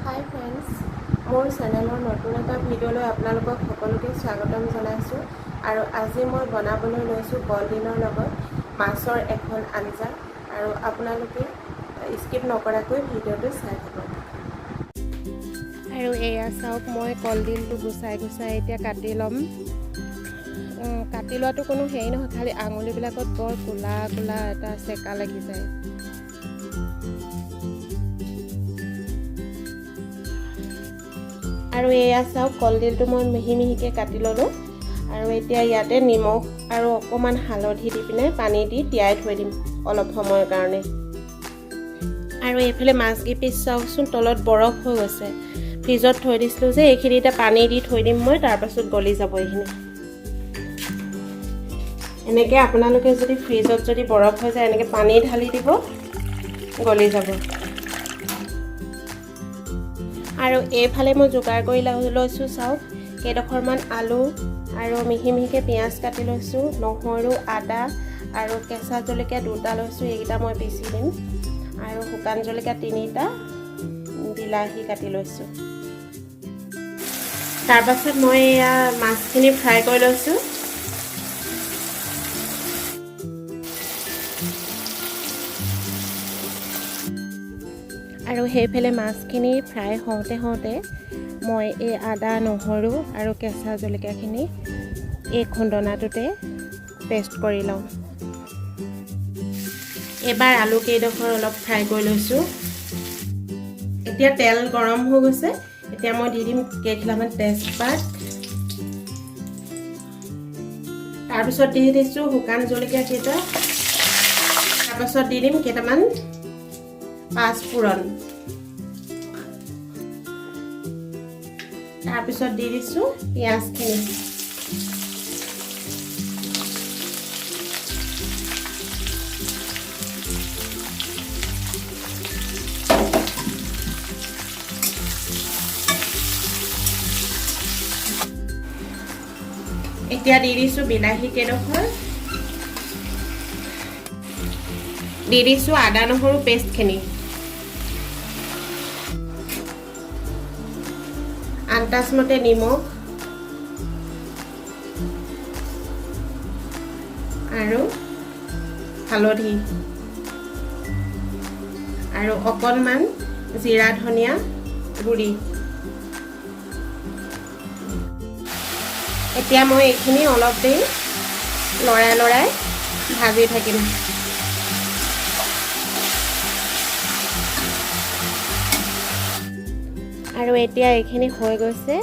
হাই friends, মোৰ চেনেলৰ নতুন এটা ভিডিঅ'লৈ আপোনালোকক সকলোকে স্বাগতম জনাইছোঁ। আৰু আজি মই বনাবলৈ লৈছোঁ কলডিলৰ লগত মাছৰ এখন আঞ্জা। আৰু আপোনালোকে স্কিপ নকৰাকৈ ভিডিঅ'টো চাই থাকক। আৰু এয়া চাওক, মই কলডিলটো গুচাই এতিয়া কাটি ল'ম। কাটি লোৱাটো কোনো হেৰি নহয়, খালি আঙুলিবিলাকত বৰ ক'লা ক'লা এটা চেকা লাগি যায়। আৰু এয়া চাওক, কলডিলটো মই মিহি মিহিকৈ কাটি ল'লোঁ। আৰু এতিয়া ইয়াতে নিমখ আৰু অকণমান হালধি দি পিনে পানী দি তিয়াই থৈ দিম অলপ সময়ৰ কাৰণে। আৰু এইফালে মাছকেইপিচ চাওকচোন, তলত বৰফ হৈ গৈছে। ফ্ৰিজত থৈ দিছিলোঁ যে, এইখিনি এতিয়া পানী দি থৈ দিম মই, তাৰপাছত গলি যাব এইখিনি। এনেকৈ আপোনালোকে যদি ফ্ৰিজত যদি বৰফ হৈ যায়, এনেকৈ পানী ঢালি দিব, গলি যাব। আৰু এইফালে মই যোগাৰ কৰি লৈছোঁ চাওক, কেইডোখৰমান আলু আৰু মিহি মিহিকৈ পিঁয়াজ কাটি লৈছোঁ, নহৰু, আদা আৰু কেঁচা জলকীয়া 2টা লৈছোঁ, এইকেইটা মই পিচি দিম। আৰু শুকান জলকীয়া 3টা, বিলাহী কাটি লৈছোঁ। তাৰপাছত মই এয়া মাছখিনি ফ্ৰাই কৰি লৈছোঁ। আৰু সেইফালে মাছখিনি ফ্ৰাই হওঁতে মই এই আদা, নহৰু আৰু কেঁচা জলকীয়াখিনি এই খুন্দনাটোতে পেষ্ট কৰি লওঁ। এবাৰ আলু কেইডোখৰ অলপ ফ্ৰাই কৰি লৈছোঁ। এতিয়া তেল গৰম হৈ গৈছে, এতিয়া মই দি দিম কেইখিলামান তেজপাত। তাৰপিছত দি দিছোঁ শুকান জলকীয়া কেইটা। তাৰপাছত দি দিম কেইটামান পাঁচফোৰণ। তাৰপিছত দি দিছোঁ পিঁয়াজখিনি। এতিয়া দি দিছোঁ বিলাহী কেইডোখৰ। দি দিছোঁ আদা নহৰু পেষ্টখিনি। আন্দাজমতে নিমখ আৰু হালধি আৰু অকণমান জিৰা ধনিয়া গুড়ি। এতিয়া মই এইখিনি অলপ দেৰি লৰাই ভাজি থাকিম। আৰু এতিয়া এইখিনি হৈ গৈছে।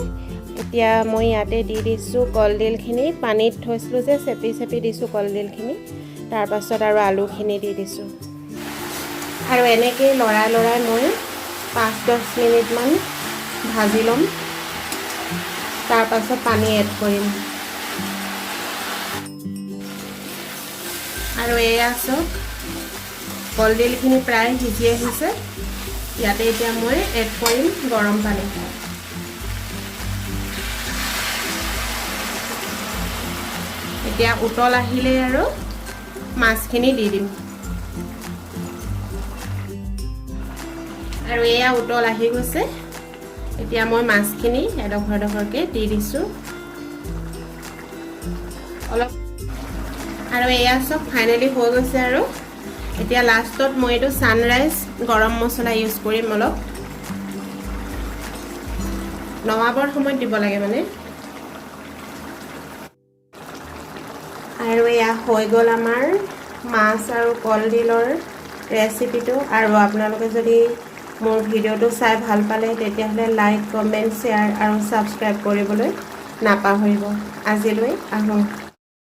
এতিয়া মই ইয়াতে দি দিছোঁ কলডিলখিনি, পানীত থৈছিলোঁ যে চেপি দিছোঁ কলডিলখিনি। তাৰপাছত আৰু আলুখিনি দি দিছোঁ। আৰু এনেকৈ লৰাই মই 5-10 মিনিটমান ভাজি ল'ম। তাৰপাছত পানী এড কৰিম। আৰু এয়া চাওক, কলডিলখিনি প্ৰায় সিজি আহিছে। ইয়াতে এতিয়া মই এড কৰিম গৰম পানী। এতিয়া উতল আহিলে আৰু মাছখিনি দি দিম। আৰু এয়া উতল আহি গৈছে। এতিয়া মই মাছখিনি এডোখৰকৈ দি দিছোঁ অলপ। আৰু এয়া চব ফাইনেলি হৈ গৈছে। আৰু এতিয়া লাষ্টত মই এইটো ছানৰাইজ গৰম মছলা ইউজ কৰিম অলপ। নমাবৰ সময়ত দিব লাগে মানে। আৰু এয়া হৈ গ'ল আমাৰ মাছ আৰু কলডিলৰ ৰেচিপিটো। আৰু আপোনালোকে যদি মোৰ ভিডিঅ'টো চাই ভাল পালে, তেতিয়াহ'লে লাইক, কমেণ্ট, শ্বেয়াৰ আৰু ছাবস্ক্ৰাইব কৰিবলৈ নাপাহৰিব। আজিলৈ আহোঁ।